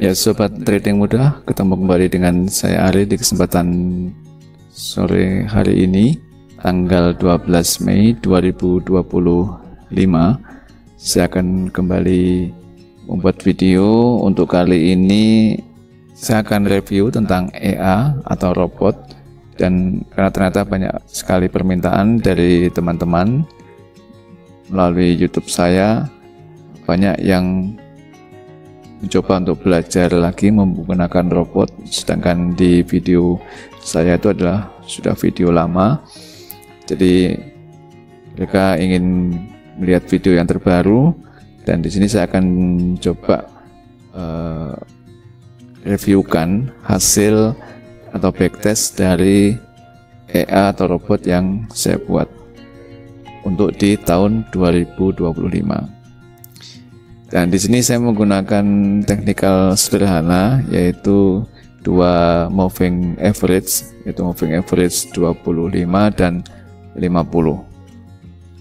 Ya sobat trading muda, ketemu kembali dengan saya Ari di kesempatan sore hari ini tanggal 12 Mei 2025. Saya akan kembali membuat video. Untuk kali ini saya akan review tentang EA atau robot, dan karena ternyata banyak sekali permintaan dari teman-teman melalui YouTube saya, banyak yang mencoba untuk belajar lagi menggunakan robot, sedangkan di video saya itu adalah sudah video lama. Jadi mereka ingin melihat video yang terbaru, dan di sini saya akan coba reviewkan hasil atau backtest dari EA atau robot yang saya buat untuk di tahun 2025. Dan di sini saya menggunakan technical sederhana, yaitu dua moving average, yaitu moving average 25 dan 50.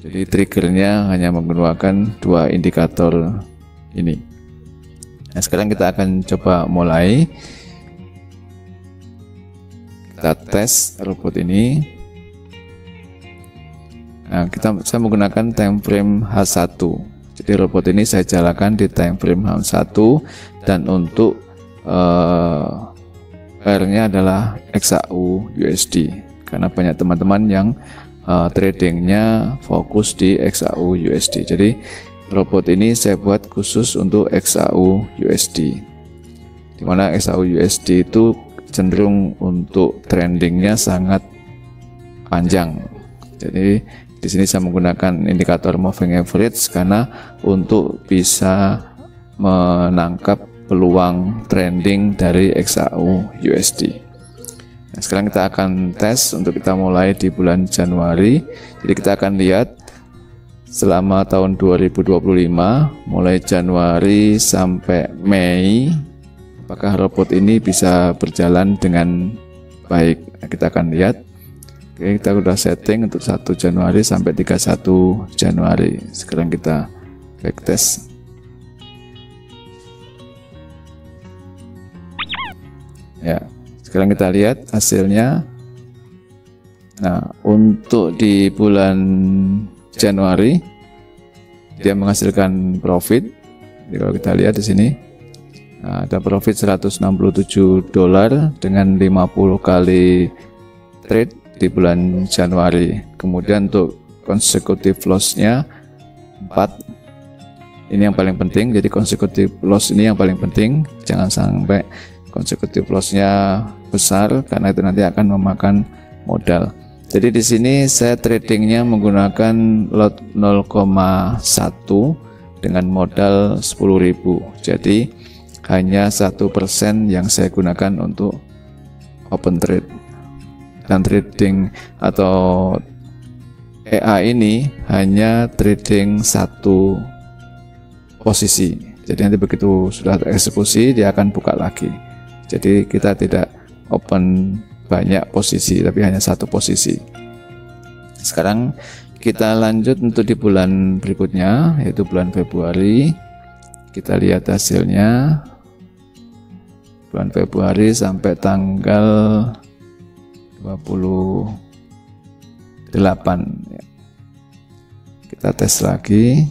Jadi triggernya hanya menggunakan dua indikator ini. Nah, sekarang kita akan coba mulai. Kita tes robot ini. Nah, saya menggunakan time frame H1. Jadi robot ini saya jalankan di time frame H1, dan untuk pairnya adalah XAU USD, karena banyak teman-teman yang tradingnya fokus di XAU USD. Jadi robot ini saya buat khusus untuk XAU USD, dimana XAU USD itu cenderung untuk trendingnya sangat panjang. Jadi di sini saya menggunakan indikator moving average karena untuk bisa menangkap peluang trending dari XAU USD. Nah, sekarang kita akan tes. Untuk kita mulai di bulan Januari. Jadi kita akan lihat selama tahun 2025, mulai Januari sampai Mei, apakah robot ini bisa berjalan dengan baik. Nah, kita akan lihat. Oke, kita sudah setting untuk 1 Januari sampai 31 Januari. Sekarang kita backtest. Ya, sekarang kita lihat hasilnya. Nah, untuk di bulan Januari dia menghasilkan profit. Jadi kalau kita lihat di sini, nah, ada profit $167 dengan 50 kali trade di bulan Januari. Kemudian untuk consecutive loss-nya 4. Ini yang paling penting. Jadi consecutive loss ini yang paling penting. Jangan sampai consecutive loss-nya besar, karena itu nanti akan memakan modal. Jadi di sini saya tradingnya menggunakan lot 0,1 dengan modal 10.000. Jadi hanya 1% yang saya gunakan untuk open trade. Dan trading atau EA ini hanya trading satu posisi. Jadi nanti begitu sudah tereksekusi dia akan buka lagi. Jadi kita tidak open banyak posisi, tapi hanya satu posisi. Sekarang kita lanjut untuk di bulan berikutnya, yaitu bulan Februari. Kita lihat hasilnya. Bulan Februari sampai tanggal 28. Kita tes lagi.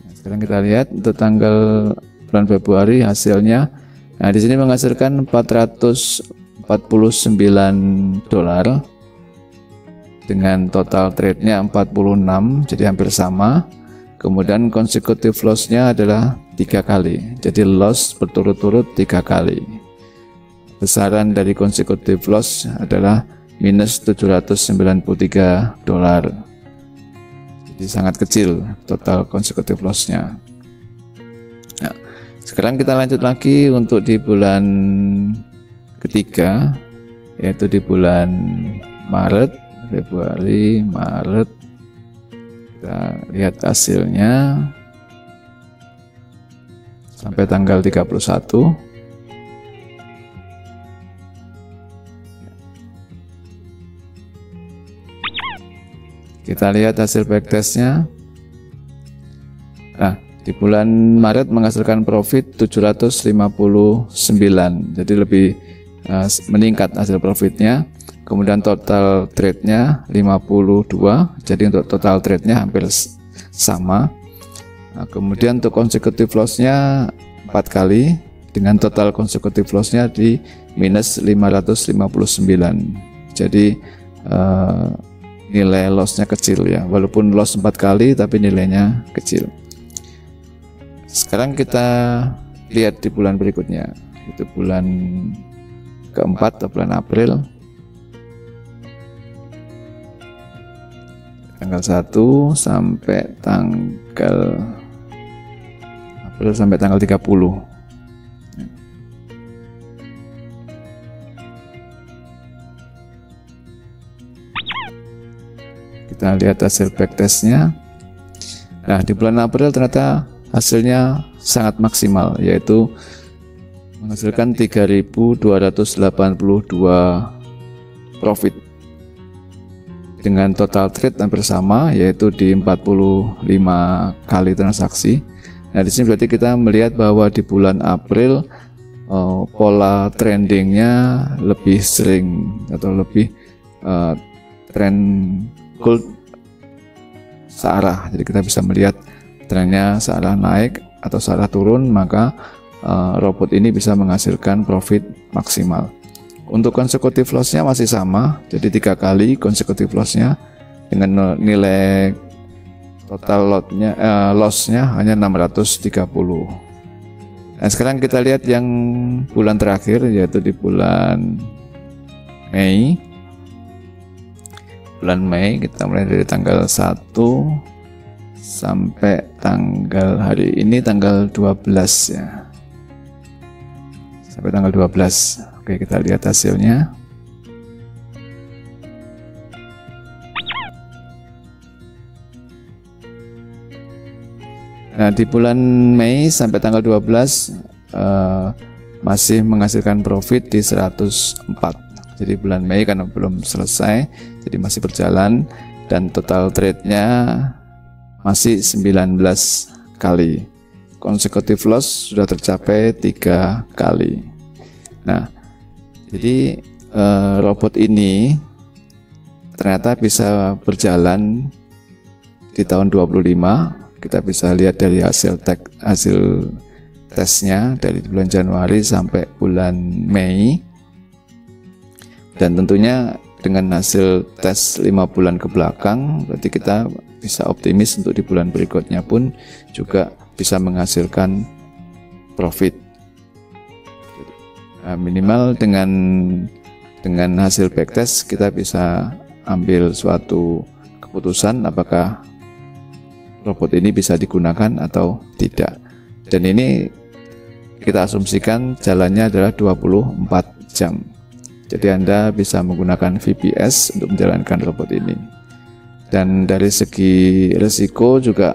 Nah, sekarang kita lihat untuk tanggal bulan Februari hasilnya. Nah, di sini menghasilkan $449 dengan total trade-nya 46, jadi hampir sama. Kemudian consecutive loss-nya adalah 3 kali, jadi loss berturut-turut 3 kali. Besaran dari consecutive loss adalah minus $793. Jadi sangat kecil total consecutive loss-nya. Nah, sekarang kita lanjut lagi untuk di bulan ketiga, yaitu di bulan Maret, Februari, Maret. Kita lihat hasilnya sampai tanggal 31. Kita lihat hasil backtestnya. Di bulan Maret menghasilkan profit 759, jadi lebih meningkat hasil profitnya. Kemudian total trade-nya 52, jadi untuk total trade-nya hampir sama. Nah, kemudian untuk consecutive loss-nya 4 kali dengan total consecutive loss-nya di minus 559. Jadi nilai loss-nya kecil ya, walaupun loss 4 kali tapi nilainya kecil. Sekarang kita lihat di bulan berikutnya, itu bulan keempat atau bulan April. Tanggal 1 sampai tanggal April sampai tanggal 30. Kita lihat hasil backtestnya. Nah, di bulan April ternyata hasilnya sangat maksimal, yaitu menghasilkan 3.282 profit dengan total trade hampir sama, yaitu di 45 kali transaksi. Nah, di sini berarti kita melihat bahwa di bulan April pola trendingnya lebih sering atau lebih trend gold searah. Jadi kita bisa melihat trennya searah naik atau searah turun, maka robot ini bisa menghasilkan profit maksimal. Untuk consecutive loss-nya masih sama, jadi 3 kali consecutive loss-nya dengan nilai total loss-nya hanya 630. Nah, sekarang kita lihat yang bulan terakhir, yaitu di bulan Mei. Bulan Mei kita mulai dari tanggal 1 sampai tanggal hari ini tanggal 12 ya. Sampai tanggal 12. Oke, kita lihat hasilnya. Nah, di bulan Mei sampai tanggal 12 masih menghasilkan profit di 104. Jadi bulan Mei karena belum selesai, jadi masih berjalan, dan total trade-nya masih 19 kali. Consecutive loss sudah tercapai 3 kali. Nah, jadi robot ini ternyata bisa berjalan di tahun 25. Kita bisa lihat dari hasil tesnya dari bulan Januari sampai bulan Mei. Dan tentunya dengan hasil tes 5 bulan ke belakang, berarti kita bisa optimis untuk di bulan berikutnya pun juga bisa menghasilkan profit. Nah, minimal dengan hasil backtest kita bisa ambil suatu keputusan apakah robot ini bisa digunakan atau tidak. Dan ini kita asumsikan jalannya adalah 24 jam. Jadi Anda bisa menggunakan VPS untuk menjalankan robot ini. Dan dari segi risiko juga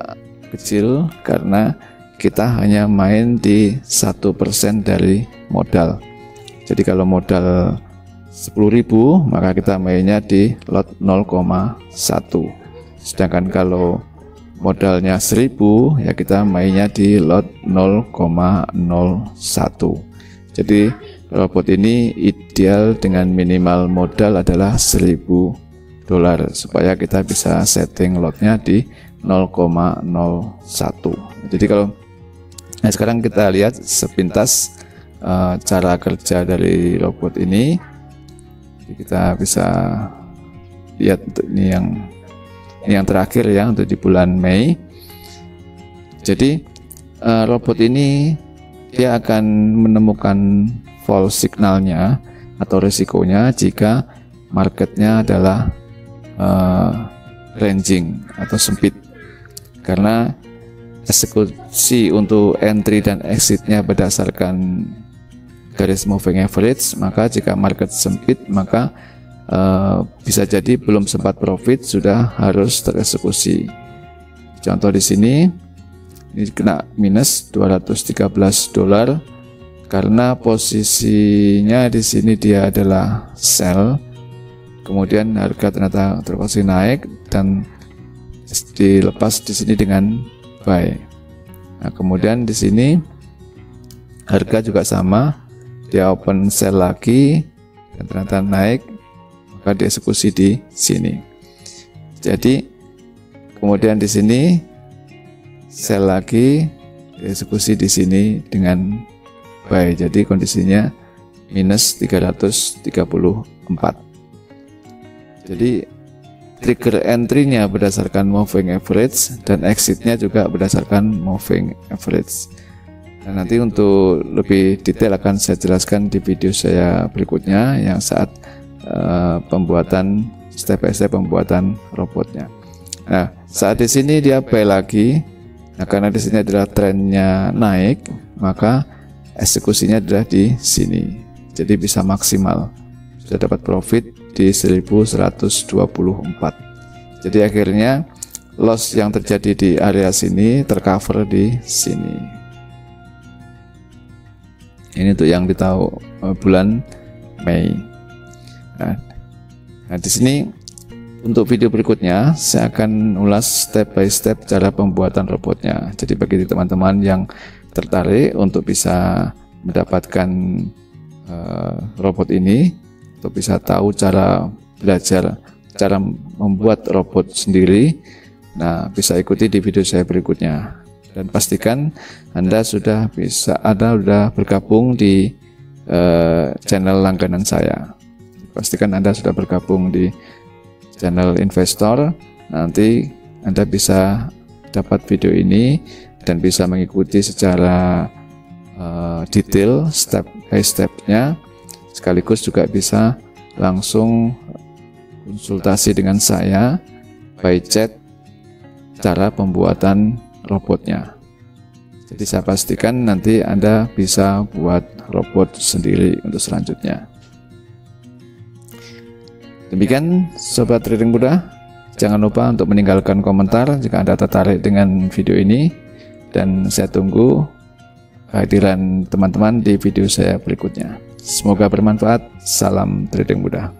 kecil karena kita hanya main di 1% dari modal. Jadi kalau modal 10.000 maka kita mainnya di lot 0,1. Sedangkan kalau modalnya 1.000 ya kita mainnya di lot 0,01. Jadi robot ini ideal dengan minimal modal adalah $1.000 supaya kita bisa setting lotnya di 0,01. Jadi kalau sekarang kita lihat sepintas cara kerja dari robot ini. Kita bisa lihat untuk ini yang terakhir ya, untuk di bulan Mei. Jadi robot ini dia akan menemukan fall signalnya atau risikonya jika marketnya adalah ranging atau sempit, karena eksekusi untuk entry dan exitnya berdasarkan garis moving average. Maka jika market sempit maka bisa jadi belum sempat profit sudah harus tereksekusi. Contoh di sini ini kena minus $213 karena posisinya di sini dia adalah sell, kemudian harga ternyata terkoreksi naik dan dilepas di sini dengan buy. Nah, kemudian di sini harga juga sama, dia open sell lagi dan ternyata naik, maka dieksekusi di sini. Jadi kemudian di sini sell lagi, dieksekusi di sini dengan buy. Jadi kondisinya minus 334. Jadi trigger entry-nya berdasarkan moving average dan exit-nya juga berdasarkan moving average. Dan nanti untuk lebih detail akan saya jelaskan di video saya berikutnya yang saat pembuatan step by step pembuatan robotnya. Nah, saat di sini dia buy lagi. Nah, karena di sini adalah trennya naik, maka eksekusinya adalah di sini. Jadi bisa maksimal. Sudah dapat profit di 1124. Jadi akhirnya loss yang terjadi di area sini tercover di sini. Ini untuk yang kita bulan Mei. Nah, di sini untuk video berikutnya saya akan ulas step by step cara pembuatan robotnya. Jadi bagi teman-teman yang tertarik untuk bisa mendapatkan robot ini, untuk bisa tahu cara belajar cara membuat robot sendiri, nah bisa ikuti di video saya berikutnya. Dan pastikan Anda sudah bergabung di channel langganan saya. Pastikan Anda sudah bergabung di channel investor, nanti Anda bisa dapat video ini dan bisa mengikuti secara detail step by stepnya, sekaligus juga bisa langsung konsultasi dengan saya by chat cara pembuatan robotnya. Jadi saya pastikan nanti Anda bisa buat robot sendiri untuk selanjutnya. Demikian Sobat Trading Mudah, jangan lupa untuk meninggalkan komentar jika Anda tertarik dengan video ini, dan saya tunggu kehadiran teman-teman di video saya berikutnya. Semoga bermanfaat. Salam trading mudah.